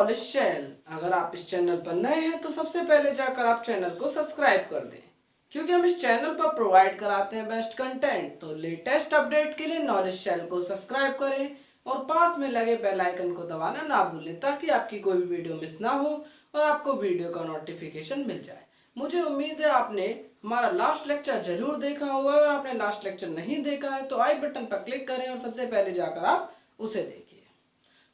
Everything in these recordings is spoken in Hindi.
Knowledge shell. अगर आप इस चैनल पर नए हैं तो सबसे पहले जाकर आप चैनल को सब्सक्राइब कर दें, क्योंकि हम इस चैनल पर प्रोवाइड कराते हैं बेस्ट कंटेंट। तो लेटेस्ट अपडेट के लिए नॉलेज शेल को सब्सक्राइब करें और पास में लगे बेल आइकन को दबाना ना भूलें, ताकि आपकी कोई भी वीडियो मिस ना हो और आपको वीडियो का नोटिफिकेशन मिल जाए। मुझे उम्मीद है आपने हमारा लास्ट लेक्चर जरूर देखा होगा। अगर आपने लास्ट लेक्चर नहीं देखा है तो आई बटन पर क्लिक करें और सबसे पहले जाकर आप उसे देखिए।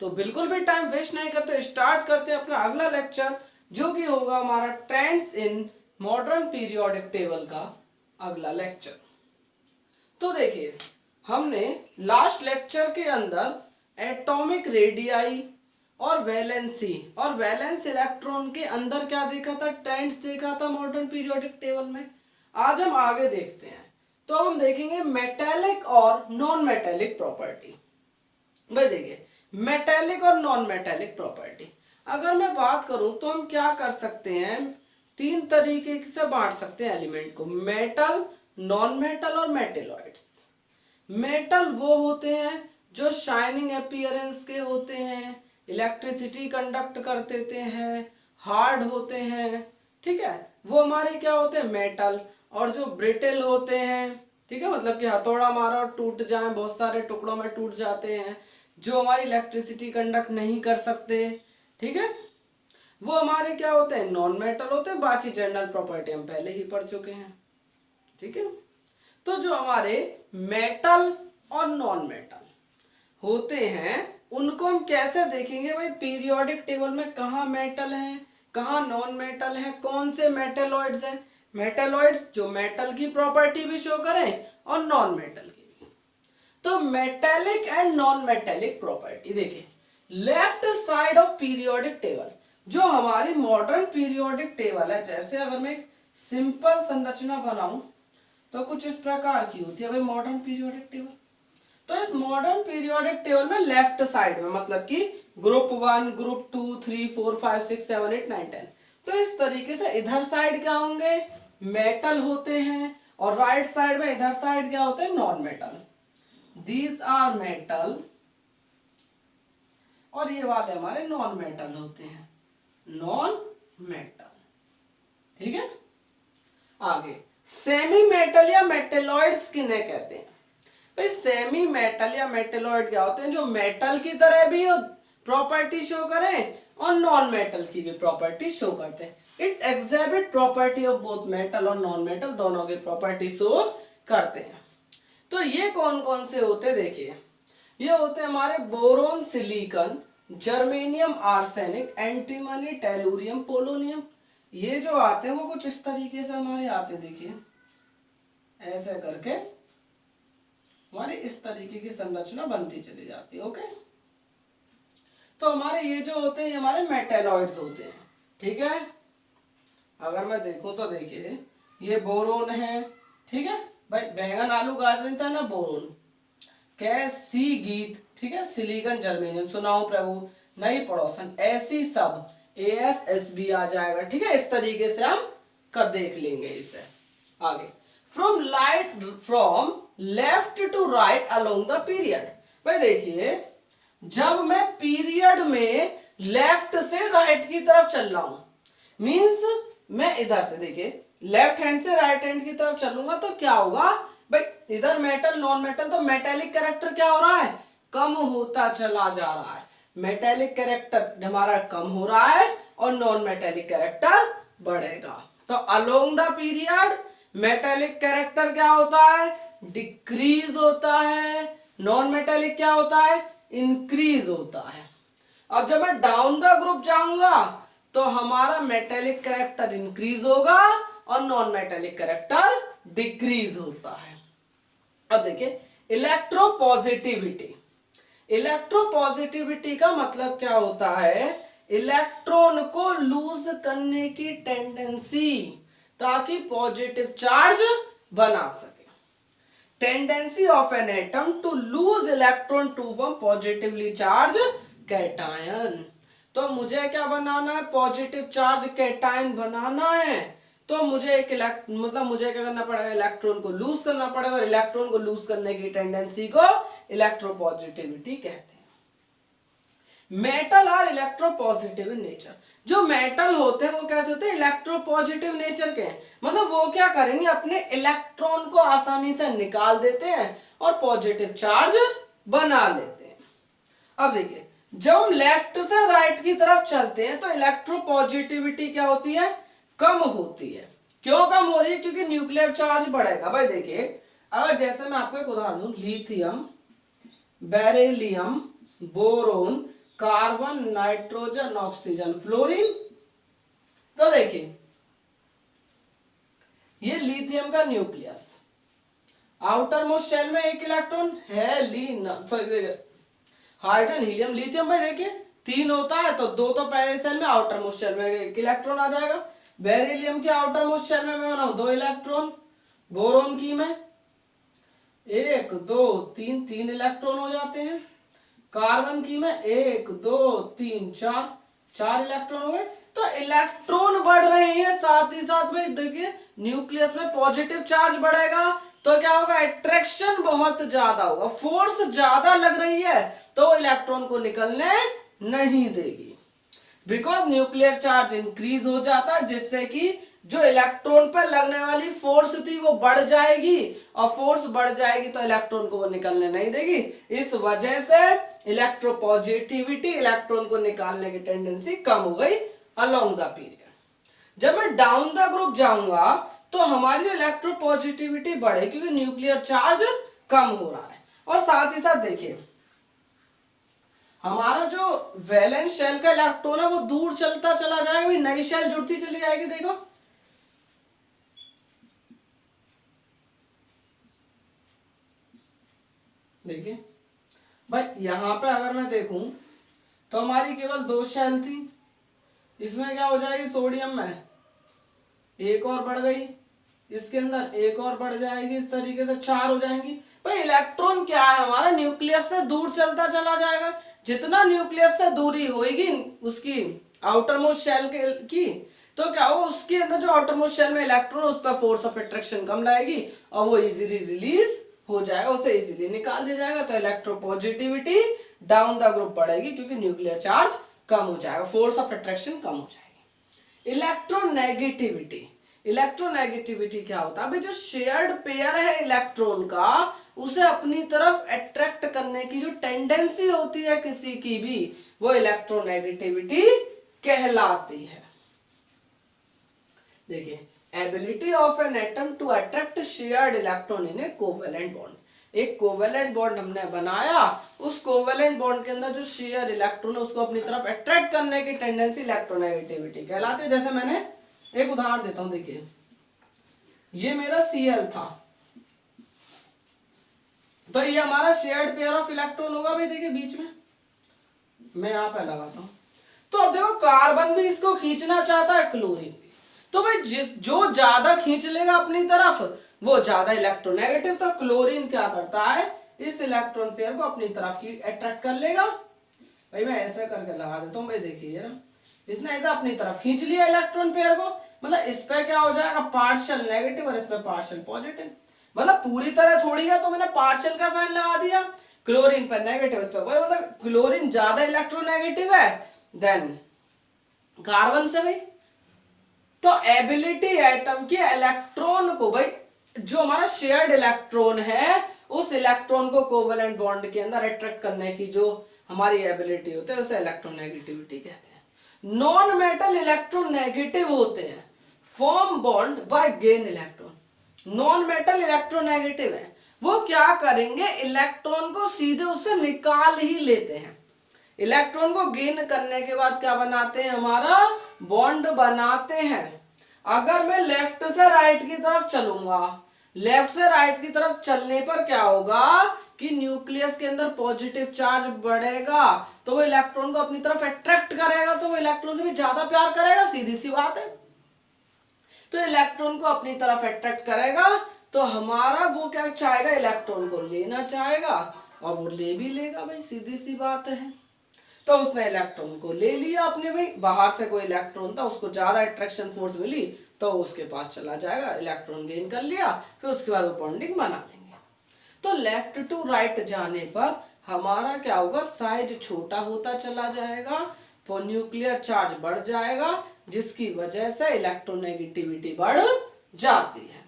तो बिल्कुल भी टाइम वेस्ट नहीं करते, स्टार्ट करते हैं अपना अगला लेक्चर, जो कि होगा हमारा trends in modern periodic table का अगला लेक्चर। तो देखिए, हमने लास्ट लेक्चर के अंदर एटॉमिक रेडियाई और वैलेंस इलेक्ट्रॉन के अंदर क्या देखा था, ट्रेंड्स देखा था मॉडर्न पीरियोडिक टेबल में। आज हम आगे देखते हैं, तो हम देखेंगे मेटेलिक और नॉन मेटेलिक प्रॉपर्टी। भाई देखिए, मेटेलिक और नॉन मेटेलिक प्रॉपर्टी अगर मैं बात करूं तो हम क्या कर सकते हैं, तीन तरीके से बांट सकते हैं एलिमेंट को, मेटल, नॉन मेटल और मेटेलॉइड्स। मेटल वो होते हैं जो शाइनिंग अपीयरेंस के होते हैं, इलेक्ट्रिसिटी कंडक्ट कर देते हैं, हार्ड होते हैं, ठीक है, वो हमारे क्या होते हैं मेटल। और जो ब्रिटल होते हैं, ठीक है, मतलब कि हथौड़ा मारा और टूट जाए, बहुत सारे टुकड़ों में टूट जाते हैं, जो हमारी इलेक्ट्रिसिटी कंडक्ट नहीं कर सकते, ठीक है, वो हमारे क्या होते हैं नॉन मेटल होते हैं। बाकी जनरल प्रॉपर्टी हम पहले ही पढ़ चुके हैं, ठीक है। तो जो हमारे मेटल और नॉन मेटल होते हैं उनको हम कैसे देखेंगे भाई, पीरियोडिक टेबल में कहाँ मेटल है, कहाँ नॉन मेटल है, कौन से मेटेलॉइड्स हैं। मेटेलॉइड्स जो मेटल की प्रॉपर्टी भी शो करें और नॉन मेटल की भी। तो metallic and non metallic property देखिए, left side of periodic table, जो हमारी मॉडर्न पीरियोडिक टेबल है, जैसे अगर मैं एक सिंपल संरचना बनाऊं तो कुछ इस प्रकार की होती है भाई मॉडर्न पीरियोडिक टेबल। तो इस मॉडर्न पीरियोडिक टेबल में लेफ्ट साइड में मतलब कि ग्रुप 1, ग्रुप 2, 3, 4, 5, 6, 7, 8, 9, 10, तो इस तरीके से इधर साइड क्या होंगे मेटल होते हैं और राइट साइड में इधर साइड क्या होते हैं non metal. These are metal और ये वाले हमारे नॉन मेटल होते हैं, नॉन मेटल, ठीक है। आगे सेमी मेटल या मेटेलॉइड्स किन्हें कहते हैं भाई, सेमी मेटल या मेटेलॉइड क्या होते हैं, जो मेटल की तरह भी प्रॉपर्टी शो करें और नॉन मेटल की भी प्रॉपर्टी शो करते हैं। It exhibit property of both metal और नॉन मेटल, दोनों की प्रॉपर्टी शो करते हैं। तो ये कौन कौन से होते देखिए, ये होते हैं हमारे boron, silicon, germanium, arsenic, antimony, tellurium, polonium. ये जो आते हैं वो कुछ इस तरीके से हमारे आते हैं, देखिए ऐसे करके हमारी इस तरीके की संरचना बनती चली जाती है। ओके, तो हमारे ये जो होते हैं ये हमारे मेटेलॉइड्स होते हैं, ठीक है। अगर मैं देखूं तो देखिए ये बोरोन है, ठीक है भाई, बैंगन आलू गाजर था ना बोरोन, सी गीत, ठीक है, सिलिकॉन, जर्मेनियम, सुनाओ प्रभु नहीं पड़ोसन, ऐसी सब ASSB आ जाएगा, ठीक है। इस तरीके से हम कर देख लेंगे इसे। आगे from left to right along the period, भाई देखिए जब मैं पीरियड में लेफ्ट से राइट की तरफ चल रहा हूं, मींस मैं इधर से देखिए लेफ्ट हैंड से राइट हैंड की तरफ चलूंगा तो क्या होगा भाई, इधर मेटल नॉन मेटल, तो मेटेलिक कैरेक्टर क्या हो रहा है कम होता चला जा रहा है, मेटेलिक कैरेक्टर हमारा कम हो रहा है और नॉन मेटेलिक कैरेक्टर बढ़ेगा। तो along the period metallic character क्या होता है डिक्रीज होता है, नॉन मेटेलिक क्या होता है इंक्रीज होता है। अब जब मैं डाउन द ग्रुप जाऊंगा तो हमारा मेटेलिक कैरेक्टर इंक्रीज होगा और नॉन मेटेलिक कैरेक्टर डिक्रीज होता है। अब देखिए इलेक्ट्रोपॉजिटिविटी, इलेक्ट्रोपॉजिटिविटी का मतलब क्या होता है, इलेक्ट्रॉन को लूज करने की टेंडेंसी, ताकि पॉजिटिव चार्ज बना सके। Tendency of an atom to lose electron to form positively charge cation. तो मुझे क्या बनाना है पॉजिटिव चार्ज कैटायन बनाना है, तो मुझे एक मतलब मुझे क्या करना पड़ेगा इलेक्ट्रॉन को लूज करना पड़ेगा, और इलेक्ट्रॉन को लूज करने की टेंडेंसी को इलेक्ट्रोपॉजिटिविटी कहते हैं। Metal are electropositive in nature. जो मेटल होते हैं वो कैसे होते हैं, इलेक्ट्रोपॉजिटिव नेचर के हैं। मतलब वो क्या करेंगे, अपने इलेक्ट्रॉन को आसानी से निकाल देते हैं और पॉजिटिव चार्ज बना लेते हैं। अब देखिए, जब हम लेफ्ट से राइट की तरफ चलते हैं तो इलेक्ट्रोपॉजिटिविटी क्या होती है, कम होती है। क्यों कम हो रही है, क्योंकि न्यूक्लियर चार्ज बढ़ेगा। भाई देखिए, अगर जैसे मैं आपको एक उदाहरण दूं, lithium, beryllium, boron, carbon, nitrogen, oxygen, fluorine. तो देखिए, ये लिथियम का न्यूक्लियस, आउटर मोस्ट शेल में एक इलेक्ट्रॉन है, हाइड्रोजन, हीलियम, लिथियम। भाई देखिए, 3 होता है तो 2 तो पहले शेल में, आउटर मोस्ट शेल में एक इलेक्ट्रॉन आ जाएगा। बेरिलियम के आउटर मोस्ट शेल में मैं बनाऊं 2 इलेक्ट्रॉन, बोरोन की में 1 2 3 3 इलेक्ट्रॉन हो जाते हैं, कार्बन की में 1 2 3 4 4 इलेक्ट्रॉन हो गए। तो इलेक्ट्रॉन बढ़ रहे हैं, साथ ही साथ में देखिए न्यूक्लियस में पॉजिटिव चार्ज बढ़ेगा तो क्या होगा, अट्रैक्शन बहुत ज्यादा होगा, फोर्स ज्यादा लग रही है तो इलेक्ट्रॉन को निकलने नहीं देगी। बिकॉज न्यूक्लियर चार्ज इंक्रीज हो जाता है, जिससे कि जो इलेक्ट्रॉन पर लगने वाली फोर्स थी वो बढ़ जाएगी, और फोर्स बढ़ जाएगी तो इलेक्ट्रॉन को वो निकलने नहीं देगी। इस वजह से इलेक्ट्रोपॉजिटिविटी, इलेक्ट्रॉन को निकालने की टेंडेंसी कम हो गई अलोंग द पीरियड। जब मैं डाउन द ग्रुप जाऊंगा तो हमारी इलेक्ट्रोपॉजिटिविटी बढ़े, क्योंकि न्यूक्लियर चार्ज कम हो रहा है। और साथ ही साथ देखिए, हमारा जो वैलेंस शेल का इलेक्ट्रॉन है वो दूर चलता चला जाएगा, भी नई शेल जुड़ती चली जाएगी। देखो, देखिए भाई, यहां पे अगर मैं देखूं तो हमारी केवल 2 शेल थी, इसमें क्या हो जाएगी, सोडियम में एक और बढ़ गई, इसके अंदर एक और बढ़ जाएगी, इस तरीके से 4 हो जाएंगी। भाई इलेक्ट्रॉन क्या है, हमारा न्यूक्लियस से दूर चलता चला जाएगा। जितना न्यूक्लियस से दूरी होगी उसकी आउटर मोस्ट शेल की, तो क्या हो, उसके अंदर जो आउटर मोस्ट शेल में इलेक्ट्रॉन, उस पर फोर्स ऑफ अट्रैक्शन कम लाएगी और वो इजीली रिलीज हो जाएगा, उसे इजीली निकाल दिया जाएगा। तो इलेक्ट्रोपॉजिटिविटी डाउन द ग्रुप बढ़ेगी, क्योंकि न्यूक्लियर चार्ज कम हो जाएगा, फोर्स ऑफ अट्रैक्शन कम हो जाएगी। इलेक्ट्रोनेगेटिविटी, इलेक्ट्रोनेगेटिविटी क्या होता है, अभी जो शेयर्ड पेयर है इलेक्ट्रॉन का, उसे अपनी तरफ अट्रैक्ट करने की जो टेंडेंसी होती है किसी की भी, वो इलेक्ट्रोनेगेटिविटी कहलाती है। देखिए, ability of an atom to attract shared electron in a covalent bond. एक कोवेलेंट बॉन्ड हमने बनाया, उस कोवेलेंट बॉन्ड के अंदर जो शेयर इलेक्ट्रॉन है उसको अपनी तरफ अट्रैक्ट करने की टेंडेंसी इलेक्ट्रोनेगेटिविटी कहलाती है। जैसे मैंने एक उदाहरण देता हूं, देखिए ये मेरा Cl था, तो ये हमारा शेयर्ड पेयर ऑफ इलेक्ट्रॉन होगा। भाई देखिए, बीच में मैं यहां पे लगाता हूं, तो अब देखो कार्बन भी इसको खींचना चाहता है, क्लोरीन भी। तो भाई जो ज्यादा खींच लेगा अपनी तरफ वो ज्यादा इलेक्ट्रोनेगेटिव। तो क्लोरीन क्या करता है, इस इलेक्ट्रॉन पेयर को अपनी तरफ की अट्रैक्ट कर लेगा। भाई मैं ऐसा करके लगा देता हूं, भाई देखिए इसने ऐसा अपनी तरफ खींच लिया इलेक्ट्रॉन पेयर को, मतलब इस पे क्या हो जाएगा, पार्शियल नेगेटिव और इस पे पार्शियल पॉजिटिव। मतलब पूरी तरह थोड़ी है, तो मैंने पार्शियल का साइन लगा दिया, क्लोरीन पर नेगेटिव, इस पे मतलब क्लोरीन ज्यादा इलेक्ट्रोनेगेटिव है देन कार्बन से। भाई तो एबिलिटी एटम के इलेक्ट्रॉन को, भाई जो हमारा शेयर्ड इलेक्ट्रॉन है उस इलेक्ट्रॉन को कोवेलेंट बॉन्ड के अंदर अट्रैक्ट करने की जो हमारी एबिलिटी होती है उसे इलेक्ट्रोनेगेटिविटी कहते हैं। नॉन मेटल इलेक्ट्रोनेगेटिव होते हैं, form bond by gain electron. Non metal electronegative है, वो क्या करेंगे, इलेक्ट्रॉन को सीधे उससे निकाल ही लेते हैं। इलेक्ट्रॉन को गेन करने के बाद क्या बनाते हैं, हमारा बॉन्ड बनाते हैं। अगर मैं लेफ्ट से राइट की तरफ चलूंगा, लेफ्ट से राइट की तरफ चलने पर क्या होगा कि न्यूक्लियस के अंदर पॉजिटिव चार्ज बढ़ेगा, तो वो इलेक्ट्रॉन को अपनी तरफ अट्रैक्ट करेगा, तो वो इलेक्ट्रॉन से भी ज्यादा प्यार करेगा, सीधी सी बात है। तो इलेक्ट्रॉन को अपनी तरफ अट्रैक्ट करेगा, तो हमारा वो क्या चाहेगा, इलेक्ट्रॉन को लेना चाहेगा, और वो ले भी लेगा। भाई सीधी सी बात है। तो उसने इलेक्ट्रॉन को ले लिया अपने, भाई बाहर से कोई इलेक्ट्रॉन था, उसको ज्यादा अट्रैक्शन फोर्स मिली तो उसके पास चला जाएगा, इलेक्ट्रॉन गेन कर लिया, फिर उसके बाद वो बॉन्डिंग बना लेंगे। तो लेफ्ट टू राइट जाने पर हमारा क्या होगा, साइज छोटा होता चला जाएगा, तो न्यूक्लियर चार्ज बढ़ जाएगा, जिसकी वजह से इलेक्ट्रोनेगेटिविटी बढ़ जाती है।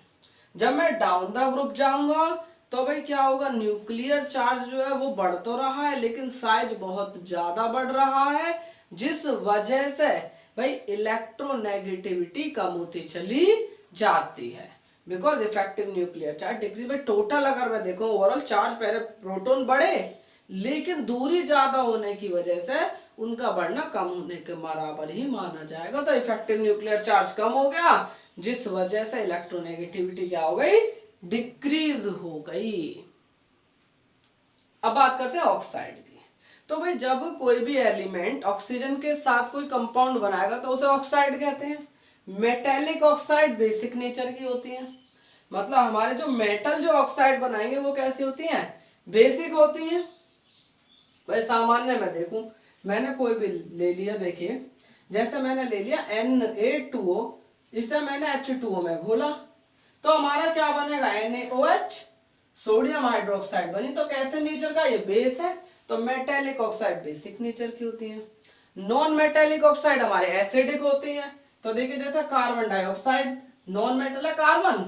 जब मैं डाउन द ग्रुप जाऊंगा तो भाई क्या होगा, न्यूक्लियर चार्ज जो है वो बढ़ तो रहा है लेकिन साइज बहुत ज्यादा बढ़ रहा है, जिस वजह से भाई इलेक्ट्रोनेगेटिविटी कम होती चली जाती है, because effective nuclear charge decrease. भाई टोटल अगर मैं देखूं ओवरऑल चार्ज, पहले प्रोटॉन बढ़े लेकिन दूरी ज्यादा होने की वजह से उनका बढ़ना कम होने के बराबर ही माना जाएगा, तो इफेक्टिव न्यूक्लियर चार्ज कम हो गया, जिस वजह से इलेक्ट्रोनेगेटिविटी क्या हो गई, डिक्रीज हो गई। अब बात करते हैं ऑक्साइड की। तो भाई जब कोई भी एलिमेंट ऑक्सीजन के साथ कोई कंपाउंड बनाएगा तो उसे ऑक्साइड कहते हैं। मेटेलिक ऑक्साइड बेसिक नेचर की होती है, मतलब हमारे जो मेटल जो ऑक्साइड बनाएंगे वो कैसी होती हैं, बेसिक होती हैं। भाई सामान्य मैं देखूं, मैंने कोई भी ले लिया, देखिए जैसे मैंने ले लिया Na2O, इसे मैंने H2O में घोला तो हमारा क्या बनेगा, NaOH, सोडियम हाइड्रोक्साइड बनी। तो कैसे नेचर का, ये बेस है, तो मेटेलिक ऑक्साइड बेसिक नेचर की होती है। नॉन मेटेलिक ऑक्साइड हमारे एसिडिक होती है, तो देखिए जैसे कार्बन डाइऑक्साइड नॉन मेटल है, कार्बन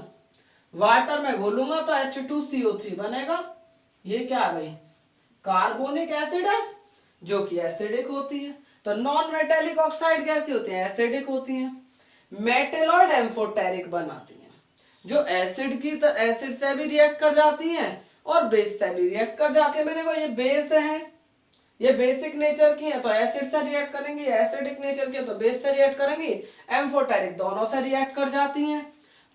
वाटर में घोलूंगा तो H2CO3 बनेगा, ये क्या है भाई, कार्बोनिक एसिड है जो कि एसिडिक होती है। तो नॉन मेटेलिक ऑक्साइड कैसी होती है, एसिडिक होती है। मेटेलॉइड एम्फोटेरिक बनाती हैं, जो एसिड की तो एसिड से भी रिएक्ट कर जाती हैं और बेस से भी रिएक्ट कर जाती है। देखो ये बेस है, ये बेसिक नेचर की है तो एसिड से रिएक्ट करेंगे, एसिडिक नेचर की है तो बेस से रिएक्ट करेंगी, एम्फोटेरिक दोनों से रिएक्ट कर जाती हैं।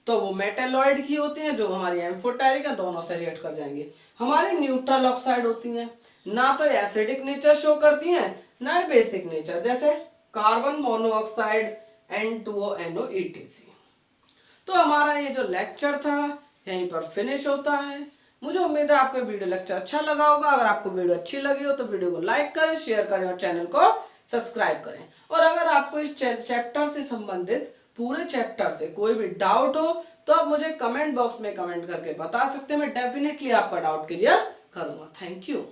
तो वो मेटेलॉइड की होती हैं, जो हमारी एम्फोटेरिक है दोनों से रिएक्ट कर जाएंगे। हमारी न्यूट्रल ऑक्साइड होती हैं, ना तो एसिडिक नेचर शो करती हैं ना बेसिक नेचर, जैसे कार्बन मोनोऑक्साइड N2O etc। तो हमारा ये जो लेक्चर था यहीं पर फिनिश होता है। मुझे उम्मीद है आपको वीडियो लेक्चर अच्छा लगा होगा। अगर आपको वीडियो अच्छी लगी हो तो वीडियो को लाइक करें, शेयर करें और चैनल को सब्सक्राइब करें। और अगर आपको इस चैप्टर से संबंधित पूरे चैप्टर से कोई भी डाउट हो तो आप मुझे कमेंट बॉक्स में कमेंट करके बता सकते हैं, मैं डेफिनेटली आपका डाउट क्लियर करूंगा। Thank you.